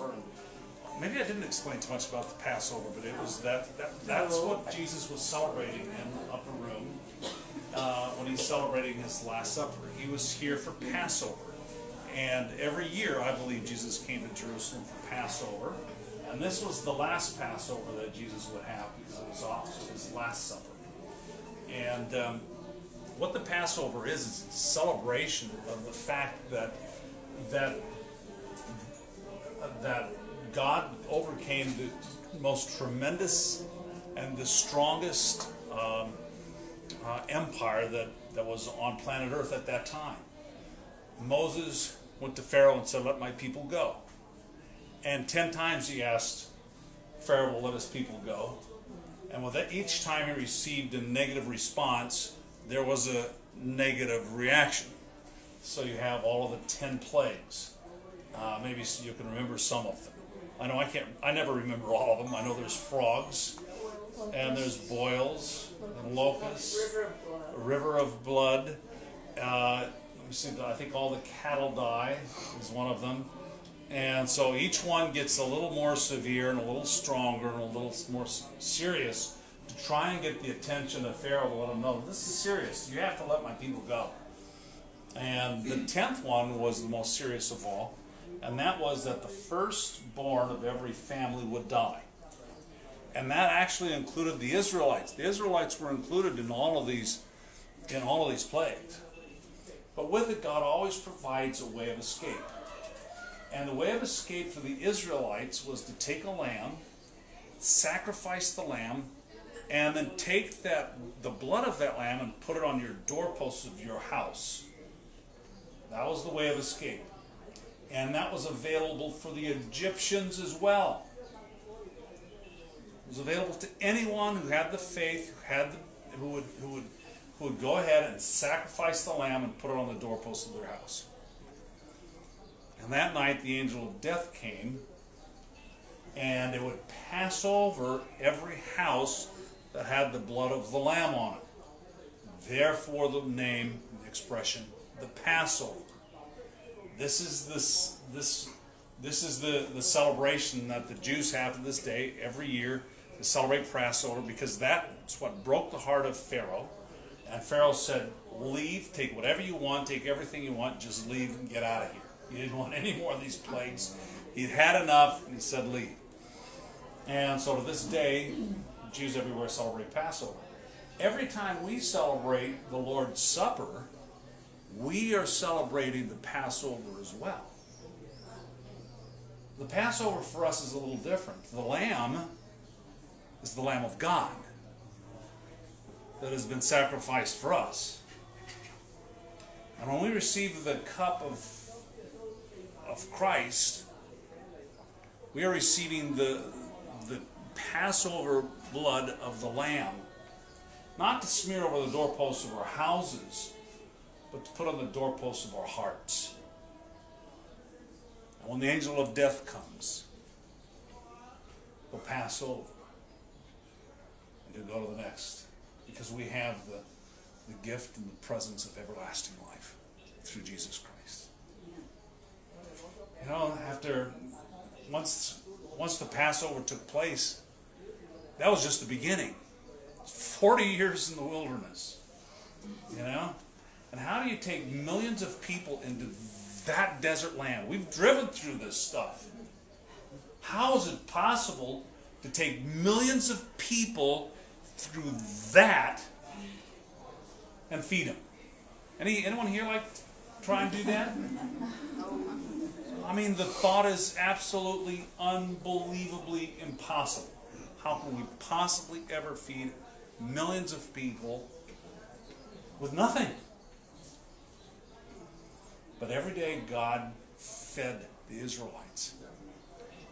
Passover. Maybe I didn't explain too much about the Passover, but it was that's what Jesus was celebrating in the upper room when he's celebrating his Last Supper. He was here for Passover. And every year, I believe, Jesus came to Jerusalem for Passover. And this was the last Passover that Jesus would have because it was also his Last Supper. And what the Passover is a celebration of the fact that God overcame the most tremendous and the strongest empire that was on planet Earth at that time. Moses went to Pharaoh and said, "Let my people go." And 10 times he asked Pharaoh to let his people go. And with each time he received a negative response, there was a negative reaction. So you have all of the 10 plagues. Maybe you can remember some of them. I know I never remember all of them. I know there's frogs, and there's boils, and locusts, a river of blood. Let me see, I think all the cattle die is one of them. And so each one gets a little more severe and a little stronger and a little more serious to try and get the attention of Pharaoh to let him know, this is serious. You have to let my people go. And the 10th one was the most serious of all, and that was that the firstborn of every family would die. And that actually included the Israelites. The Israelites were included in all of these plagues. But with it, God always provides a way of escape. And the way of escape for the Israelites was to take a lamb, sacrifice the lamb, and then take the blood of that lamb and put it on your doorposts of your house. That was the way of escape. And that was available for the Egyptians as well. It was available to anyone who had the faith, who would go ahead and sacrifice the lamb and put it on the doorposts of their house. And that night the angel of death came, and it would pass over every house that had the blood of the lamb on it. Therefore the name, the expression, the Passover. This is the celebration that the Jews have to this day every year to celebrate Passover, because that's what broke the heart of Pharaoh. And Pharaoh said, leave, take whatever you want, take everything you want, just leave and get out of here. He didn't want any more of these plagues. He'd had enough, and he said, leave. And so to this day, Jews everywhere celebrate Passover. Every time we celebrate the Lord's Supper, we are celebrating the Passover as well. The Passover for us is a little different. The lamb is the Lamb of God that has been sacrificed for us. And when we receive the cup of Christ, we are receiving the Passover blood of the Lamb, not to smear over the doorposts of our houses, but to put on the doorposts of our hearts. And when the angel of death comes, we'll pass over and to go to the next, because we have the gift and the presence of everlasting life through Jesus Christ. You know, once the Passover took place, that was just the beginning. 40 years in the wilderness, you know? And how do you take millions of people into that desert land? We've driven through this stuff. How is it possible to take millions of people through that and feed them? Anyone here like try and do that? I mean, the thought is absolutely, unbelievably impossible. How can we possibly ever feed millions of people with nothing? But every day God fed the Israelites.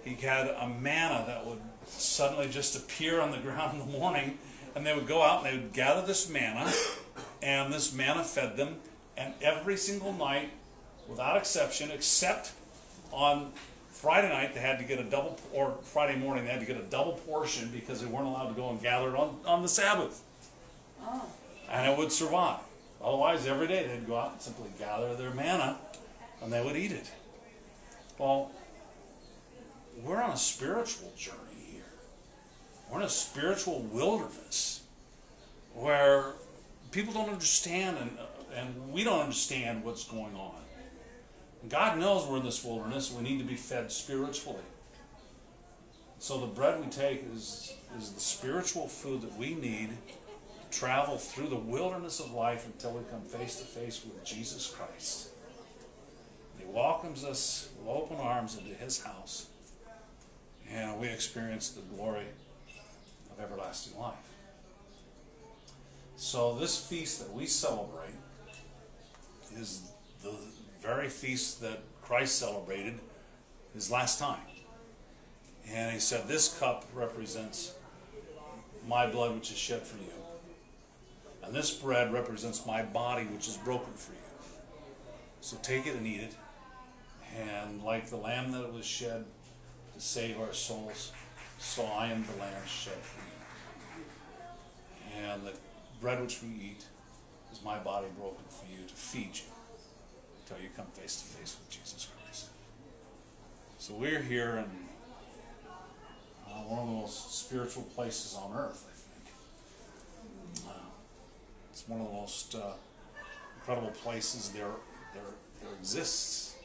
He had a manna that would suddenly just appear on the ground in the morning, and they would go out and they would gather this manna, and this manna fed them, and every single night, without exception, except on Friday night, they had to get a double, or Friday morning, they had to get a double portion because they weren't allowed to go and gather it on the Sabbath. Oh. And it would survive. Otherwise, every day they'd go out and simply gather their manna, and they would eat it. Well, on a spiritual journey here. We're in a spiritual wilderness where people don't understand, and we don't understand what's going on. And God knows we're in this wilderness. We need to be fed spiritually. So the bread we take is the spiritual food that we need to travel through the wilderness of life until we come face to face with Jesus Christ. He welcomes us with open arms into his house, and we experience the glory of everlasting life. So this feast that we celebrate is the very feast that Christ celebrated his last time. And he said, this cup represents my blood which is shed for you. And this bread represents my body which is broken for you. So take it and eat it. And like the lamb that was shed to save our souls, so I am the lamb shed for you. And the bread which we eat is my body broken for you, to feed you until you come face to face with Jesus Christ. So we're here in one of the most spiritual places on earth, I think. It's one of the most incredible places there exists.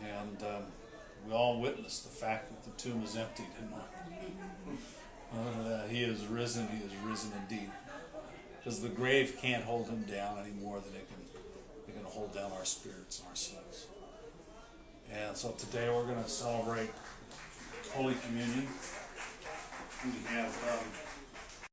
And we all witnessed the fact that the tomb is empty, didn't we? He is risen indeed. Because the grave can't hold him down any more than it can hold down our spirits and our souls. And so today we're going to celebrate Holy Communion. We have